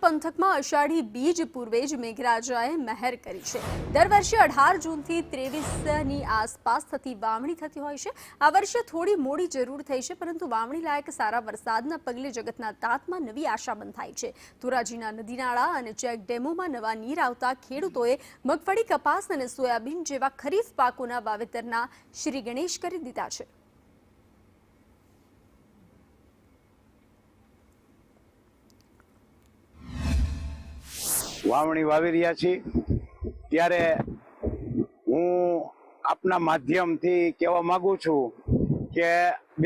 પંથકમાં અષાઢી બીજ પૂર્વે જ મેઘરાજાએ મહેર કરી છે। દર વર્ષે 18 જૂનથી 23ની આસપાસ થતી વાવણી થતી હોય છે। આ વર્ષે થોડી મોડી જરૂર થઈ છે, પરંતુ વાવણી લાયક સારા વરસાદના પગલે જગતના તાતમાં નવી આશા બંધાઈ છે। ધોરાજીના નદીનાળા અને ચેક ડેમોમાં નવા નીર આવતા ખેડૂતોએ મગફળી, કપાસ અને સોયાબીન જેવા ખરીફ પાકોના વાવેતરના શ્રી ગણેશ કરી દીધા છે। વાવણી વાવી રહ્યા છીએ ત્યારે હું આપના માધ્યમથી કહેવા માંગુ છું કે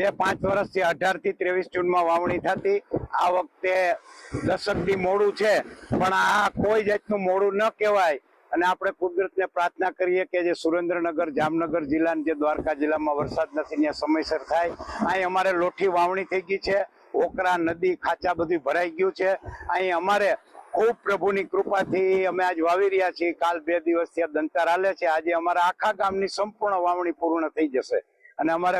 2-5 વર્ષથી 18 થી 23 જૂનમાં વાવણી થતી। આ વખતે દશકથી મોડું છે, પણ આ કોઈ જાતનું મોડું ન કહેવાય અને આપણે કુદરતને પ્રાર્થના કરીએ કે જે સુરેન્દ્રનગર, જામનગર જિલ્લા, જે દ્વારકા જિલ્લામાં વરસાદ નથી ત્યાં સમયસર થાય। અહીં અમારે લોઠી વાવણી થઈ ગઈ છે, ઓકરા, નદી, ખાચા બધું ભરાઈ ગયું છે। અહીં અમારે ખૂબ પ્રભુની કૃપાથી અમે આજ વાવી રહ્યા છીએ। કાલ 2 દિવસથી દંતાર હાલે છે। આજે અમારા આખા ગામની સંપૂર્ણ વાવણી પૂર્ણ થઈ જશે અને અમારે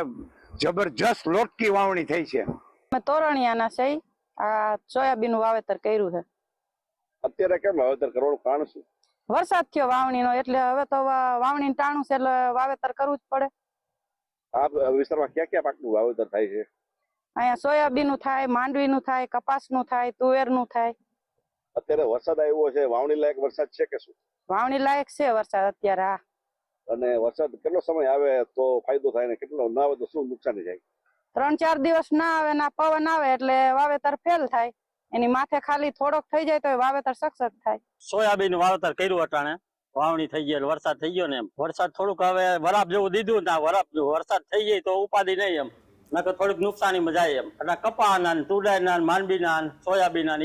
જબરજસ્ત લોટકી વાવણી થઈ છે। અમે તોરણિયાના છે, આ સોયાબીન વાવેતર કર્યું છે। અત્યારે કેમ વાવેતર કરવાનું કારણ શું? વરસાદ થયો વાવણીનો, એટલે હવે તો વાવણી ટાણું છે, એટલે વાવેતર કરવું જ પડે। આ વિસ્તારમાં ક્યાં ક્યાં પાકનું વાવેતર થાય છે? અહીંયા સોયાબીનનું થાય, માંડવીનું થાય, કપાસનું થાય, તુવેરનું થાય। અત્યારે વરસાદ આવ્યો છે, વાવણી લાયક વરસાદ છે કે શું? વાવણી લાયક છે વરસાદ અત્યારે। અને વરસાદ કેટલો સમય આવે તો ફાયદો થાય ને કેટલો ના આવે તો શું નુકસાની જાય? 3-4 દિવસ ના આવે ને પવન આવે એટલે વાવેતર ફેલ થાય। એની માથે ખાલી થોડોક થઈ જાય તો વાવેતર સક્સેસ થાય। સોયાબીન વાવેતર કર્યું અટાણે, વાવણી થઈ ગઈ, વરસાદ થઈ ગયો ને એમ વરસાદ થોડુંક હવે વરાપ જેવું દીધું ને વરસાદ થઈ જાય તો ઉપાધિ નહીં એમ, નકર થોડીક નુકસાની માં જાય એમ। એટલે કપાના, તુડાના, માંડવીના, સોયાબીનના